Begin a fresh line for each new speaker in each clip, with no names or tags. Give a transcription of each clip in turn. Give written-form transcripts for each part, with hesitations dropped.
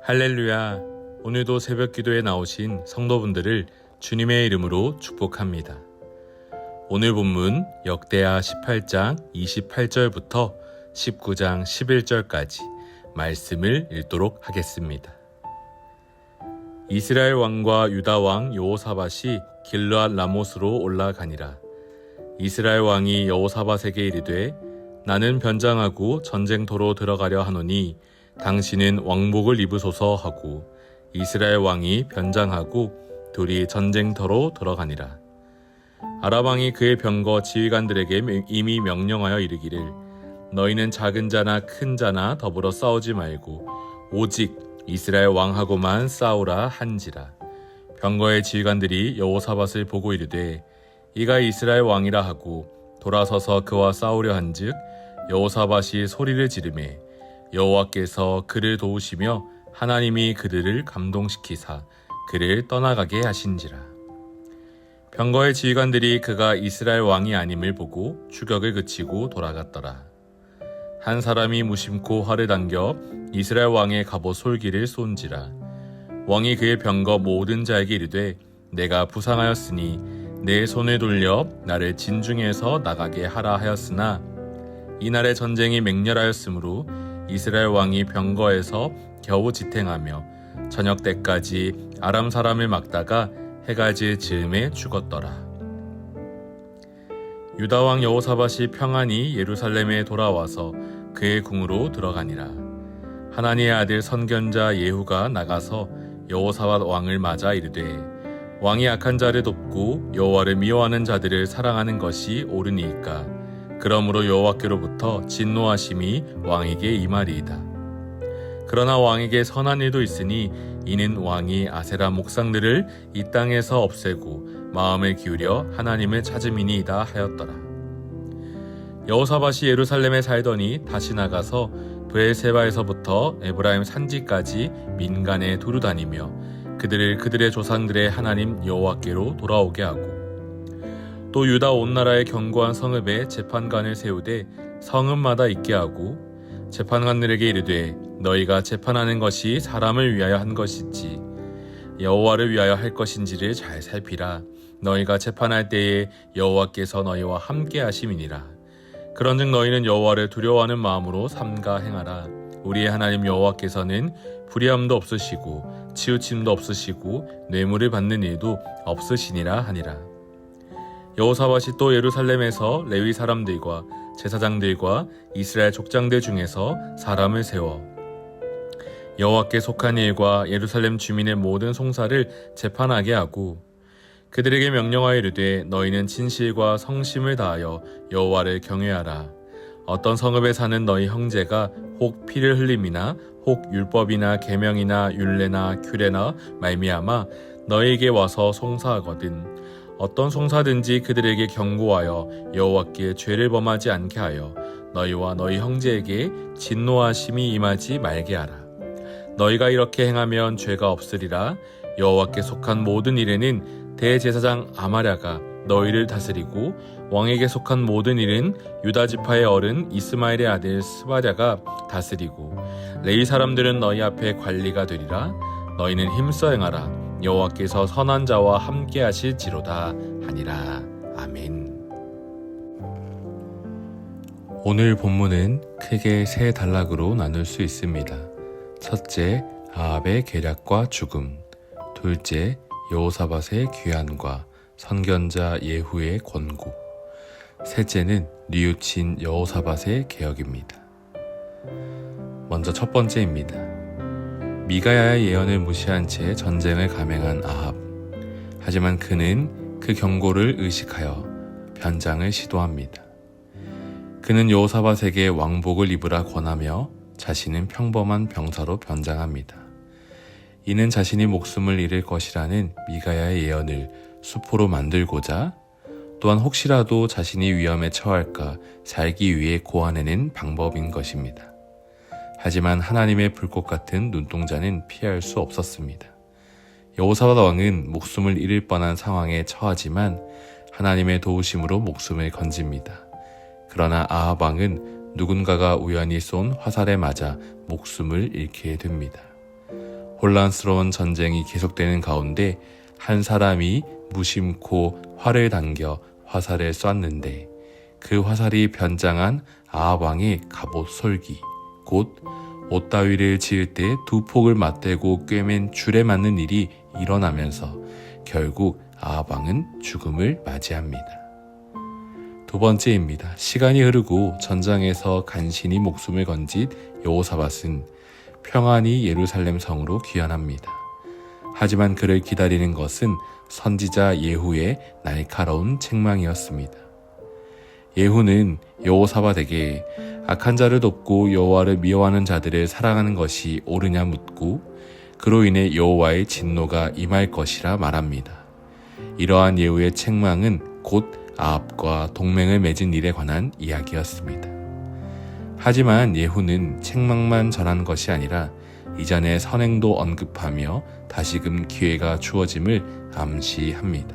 할렐루야! 오늘도 새벽 기도에 나오신 성도분들을 주님의 이름으로 축복합니다. 오늘 본문 역대하 18장 28절부터 19장 11절까지 말씀을 읽도록 하겠습니다. 이스라엘 왕과 유다 왕 여호사밧이 길르앗 라못으로 올라가니라. 이스라엘 왕이 여호사밧에게 이르되 나는 변장하고 전쟁터로 들어가려 하노니 당신은 왕복을 입으소서 하고 이스라엘 왕이 변장하고 둘이 전쟁터로 들어가니라. 아람 왕이 그의 병거 지휘관들에게 이미 명령하여 이르기를 너희는 작은 자나 큰 자나 더불어 싸우지 말고 오직 이스라엘 왕하고만 싸우라 한지라. 병거의 지휘관들이 여호사밧을 보고 이르되 이가 이스라엘 왕이라 하고 돌아서서 그와 싸우려 한즉 여호사밧이 소리를 지르매 여호와께서 그를 도우시며 하나님이 그들을 감동시키사 그를 떠나가게 하신지라. 병거의 지휘관들이 그가 이스라엘 왕이 아님을 보고 추격을 그치고 돌아갔더라. 한 사람이 무심코 활을 당겨 이스라엘 왕의 갑옷 솔기를 쏜지라. 왕이 그의 병거 모든 자에게 이르되 내가 부상하였으니 내 손을 돌려 나를 진중에서 나가게 하라 하였으나 이날의 전쟁이 맹렬하였으므로 이스라엘 왕이 병거에서 겨우 지탱하며 저녁 때까지 아람 사람을 막다가 해가 질 즈음에 죽었더라. 유다 왕 여호사밧이 평안히 예루살렘에 돌아와서 그의 궁으로 들어가니라. 하나니의 아들 선견자 예후가 나가서 여호사밧 왕을 맞아 이르되 왕이 악한 자를 돕고 여호와를 미워하는 자들을 사랑하는 것이 옳으니이까. 그러므로 여호와께로부터 진노하심이 왕에게 임하리이다. 그러나 왕에게 선한 일도 있으니 이는 왕이 아세라 목상들을 이 땅에서 없애고 마음을 기울여 하나님을 찾음이니이다 하였더라. 여호사밧이 예루살렘에 살더니 다시 나가서 브엘세바에서부터 에브라임 산지까지 민간에 두루 다니며 그들을 그들의 조상들의 하나님 여호와께로 돌아오게 하고 또 유다 온 나라의 견고한 성읍에 재판관을 세우되 성읍마다 있게 하고 재판관들에게 이르되 너희가 재판하는 것이 사람을 위하여 한 것인지 여호와를 위하여 할 것인지를 잘 살피라. 너희가 재판할 때에 여호와께서 너희와 함께 하심이니라. 그런즉 너희는 여호와를 두려워하는 마음으로 삼가 행하라. 우리의 하나님 여호와께서는 불의함도 없으시고 치우침도 없으시고 뇌물을 받는 일도 없으시니라 하니라. 여호사밧이 또 예루살렘에서 레위 사람들과 제사장들과 이스라엘 족장들 중에서 사람을 세워 여호와께 속한 일과 예루살렘 주민의 모든 송사를 재판하게 하고 그들에게 명령하여 이르되 너희는 진실과 성심을 다하여 여호와를 경외하라. 어떤 성읍에 사는 너희 형제가 혹 피를 흘림이나 혹 율법이나 계명이나 율례나 규례나 말미암아 너희에게 와서 송사하거든 어떤 송사든지 그들에게 경고하여 여호와께 죄를 범하지 않게 하여 너희와 너희 형제에게 진노하심이 임하지 말게 하라. 너희가 이렇게 행하면 죄가 없으리라. 여호와께 속한 모든 일에는 대제사장 아마랴가 너희를 다스리고 왕에게 속한 모든 일은 유다 지파의 어른 이스마엘의 아들 스바랴가 다스리고 레위 사람들은 너희 앞에 관리가 되리라. 너희는 힘써 행하라. 여호와께서 선한 자와 함께 하실지로다 하니라. 아멘. 오늘 본문은 크게 세 단락으로 나눌 수 있습니다. 첫째, 아합의 계략과 죽음. 둘째, 여호사밧의 귀환과 선견자 예후의 권고. 셋째는 뉘우친 여호사밧의 개혁입니다. 먼저 첫 번째입니다. 미가야의 예언을 무시한 채 전쟁을 감행한 아합. 하지만 그는 그 경고를 의식하여 변장을 시도합니다. 그는 여호사밧에게 왕복을 입으라 권하며 자신은 평범한 병사로 변장합니다. 이는 자신이 목숨을 잃을 것이라는 미가야의 예언을 수포로 만들고자 또한 혹시라도 자신이 위험에 처할까 살기 위해 고안해낸 방법인 것입니다. 하지만 하나님의 불꽃 같은 눈동자는 피할 수 없었습니다. 여호사밧 왕은 목숨을 잃을 뻔한 상황에 처하지만 하나님의 도우심으로 목숨을 건집니다. 그러나 아합 왕은 누군가가 우연히 쏜 화살에 맞아 목숨을 잃게 됩니다. 혼란스러운 전쟁이 계속되는 가운데 한 사람이 무심코 활을 당겨 화살을 쐈는데 그 화살이 변장한 아합 왕의 갑옷 솔기 곧 옷 따위를 지을 때 두 폭을 맞대고 꿰맨 줄에 맞는 일이 일어나면서 결국 아합 왕은 죽음을 맞이합니다. 두 번째입니다. 시간이 흐르고 전장에서 간신히 목숨을 건진 여호사밧은 평안히 예루살렘 성으로 귀환합니다. 하지만 그를 기다리는 것은 선지자 예후의 날카로운 책망이었습니다. 예후는 여호사밧에게 악한 자를 돕고 여호와를 미워하는 자들을 사랑하는 것이 옳으냐 묻고 그로 인해 여호와의 진노가 임할 것이라 말합니다. 이러한 예후의 책망은 곧 아합과 동맹을 맺은 일에 관한 이야기였습니다. 하지만 예후는 책망만 전한 것이 아니라 이전의 선행도 언급하며 다시금 기회가 주어짐을 암시합니다.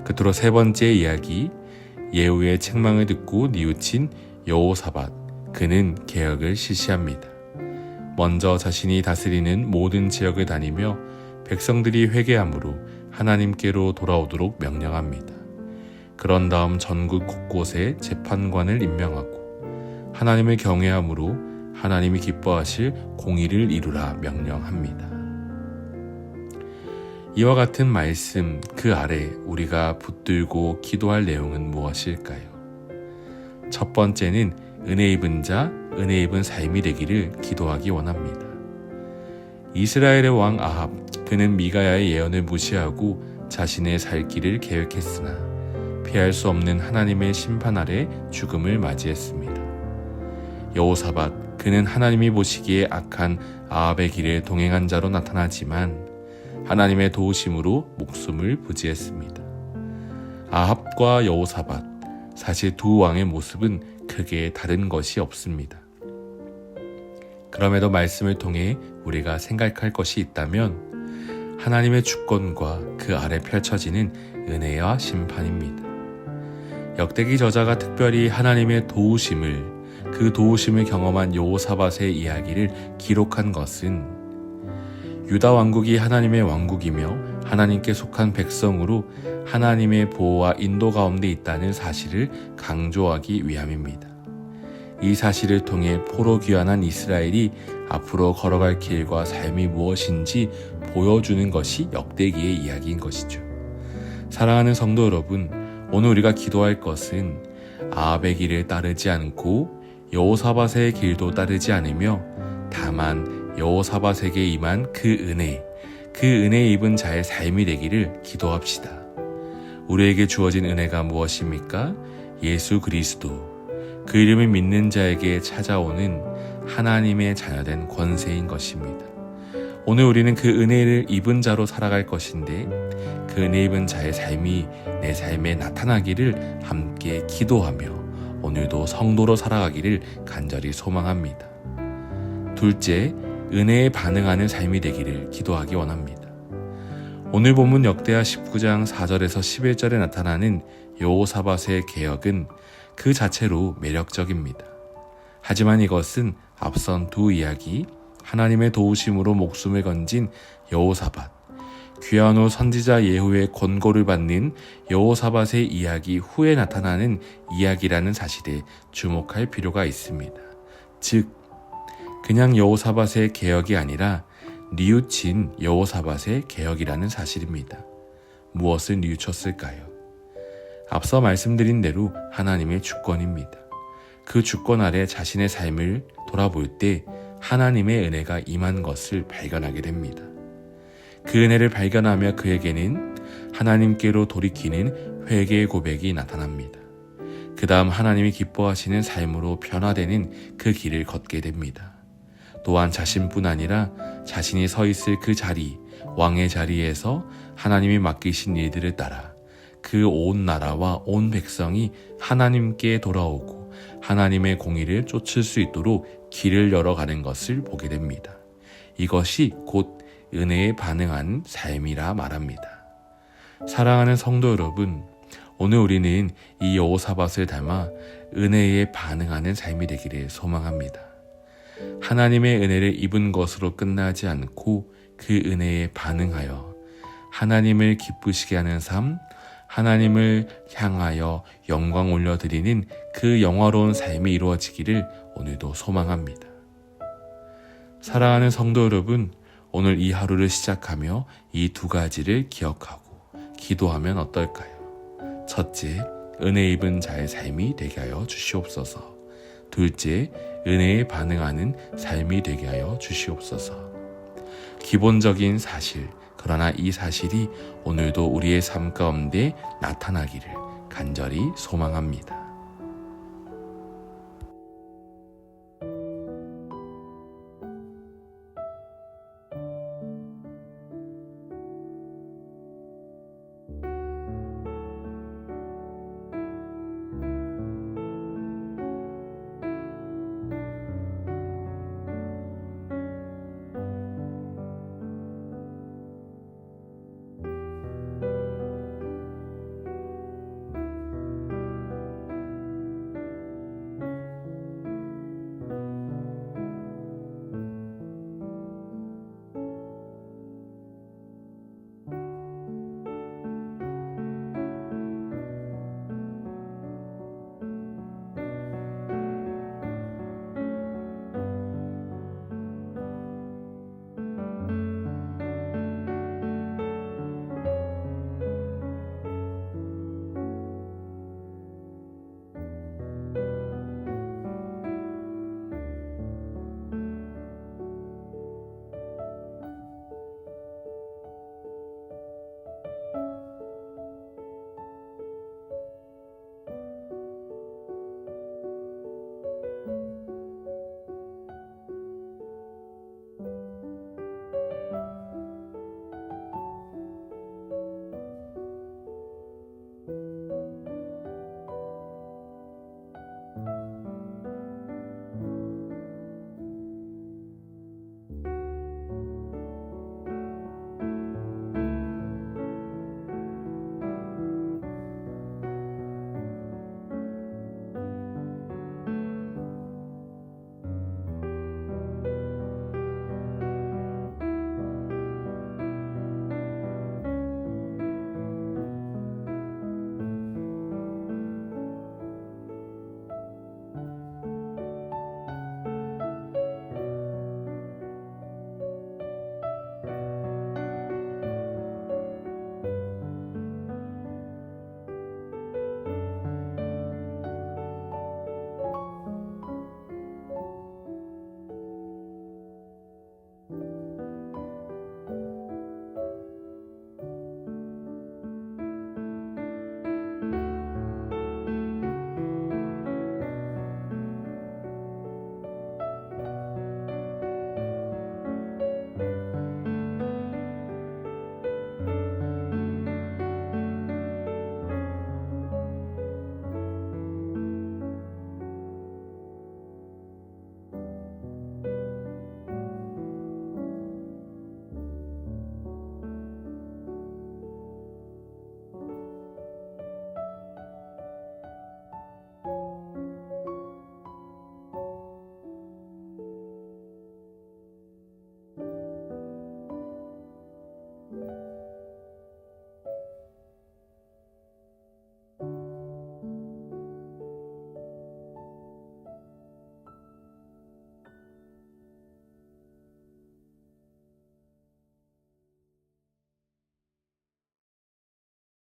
끝으로 세 번째 이야기, 예후의 책망을 듣고 뉘우친 여호사밧, 그는 개혁을 실시합니다. 먼저 자신이 다스리는 모든 지역을 다니며 백성들이 회개함으로 하나님께로 돌아오도록 명령합니다. 그런 다음 전국 곳곳에 재판관을 임명하고 하나님을 경외함으로 하나님이 기뻐하실 공의를 이루라 명령합니다. 이와 같은 말씀 그 아래 우리가 붙들고 기도할 내용은 무엇일까요? 첫 번째는 은혜 입은 자, 은혜 입은 삶이 되기를 기도하기 원합니다. 이스라엘의 왕 아합, 그는 미가야의 예언을 무시하고 자신의 살 길을 계획했으나 피할 수 없는 하나님의 심판 아래 죽음을 맞이했습니다. 여호사밧, 그는 하나님이 보시기에 악한 아합의 길에 동행한 자로 나타나지만 하나님의 도우심으로 목숨을 부지했습니다. 아합과 여호사밧, 사실 두 왕의 모습은 크게 다른 것이 없습니다. 그럼에도 말씀을 통해 우리가 생각할 것이 있다면 하나님의 주권과 그 아래 펼쳐지는 은혜와 심판입니다. 역대기 저자가 특별히 하나님의 도우심을, 그 도우심을 경험한 여호사밧의 이야기를 기록한 것은 유다 왕국이 하나님의 왕국이며 하나님께 속한 백성으로 하나님의 보호와 인도 가운데 있다는 사실을 강조하기 위함입니다. 이 사실을 통해 포로 귀환한 이스라엘이 앞으로 걸어갈 길과 삶이 무엇인지 보여주는 것이 역대기의 이야기인 것이죠. 사랑하는 성도 여러분, 오늘 우리가 기도할 것은 아합의 길을 따르지 않고 여호사밧의 길도 따르지 않으며 다만 여호사밧에게 임한 그 은혜에 입은 자의 삶이 되기를 기도합시다. 우리에게 주어진 은혜가 무엇입니까? 예수 그리스도, 그 이름을 믿는 자에게 찾아오는 하나님의 자녀된 권세인 것입니다. 오늘 우리는 그 은혜를 입은 자로 살아갈 것인데 그 은혜 입은 자의 삶이 내 삶에 나타나기를 함께 기도하며 오늘도 성도로 살아가기를 간절히 소망합니다. 둘째, 은혜에 반응하는 삶이 되기를 기도하기 원합니다. 오늘 본문 역대하 19장 4절에서 11절에 나타나는 여호사밧의 개혁은 그 자체로 매력적입니다. 하지만 이것은 앞선 두 이야기, 하나님의 도우심으로 목숨을 건진 여호사밧, 귀환 후 선지자 예후의 권고를 받는 여호사밧의 이야기 후에 나타나는 이야기라는 사실에 주목할 필요가 있습니다. 즉, 그냥 여호사밧의 개혁이 아니라 뉘우친 여호사밧의 개혁이라는 사실입니다. 무엇을 뉘우쳤을까요? 앞서 말씀드린 대로 하나님의 주권입니다. 그 주권 아래 자신의 삶을 돌아볼 때 하나님의 은혜가 임한 것을 발견하게 됩니다. 그 은혜를 발견하며 그에게는 하나님께로 돌이키는 회개의 고백이 나타납니다. 그 다음 하나님이 기뻐하시는 삶으로 변화되는 그 길을 걷게 됩니다. 또한 자신뿐 아니라 자신이 서 있을 그 자리, 왕의 자리에서 하나님이 맡기신 일들을 따라 그 온 나라와 온 백성이 하나님께 돌아오고 하나님의 공의를 쫓을 수 있도록 길을 열어가는 것을 보게 됩니다. 이것이 곧 은혜에 반응한 삶이라 말합니다. 사랑하는 성도 여러분, 오늘 우리는 이 여호사밧을 닮아 은혜에 반응하는 삶이 되기를 소망합니다. 하나님의 은혜를 입은 것으로 끝나지 않고 그 은혜에 반응하여 하나님을 기쁘시게 하는 삶, 하나님을 향하여 영광 올려드리는 그 영화로운 삶이 이루어지기를 오늘도 소망합니다. 사랑하는 성도 여러분, 오늘 이 하루를 시작하며 이 두 가지를 기억하고 기도하면 어떨까요? 첫째, 은혜 입은 자의 삶이 되게 하여 주시옵소서. 둘째, 은혜에 반응하는 삶이 되게 하여 주시옵소서. 기본적인 사실, 그러나 이 사실이 오늘도 우리의 삶 가운데 나타나기를 간절히 소망합니다.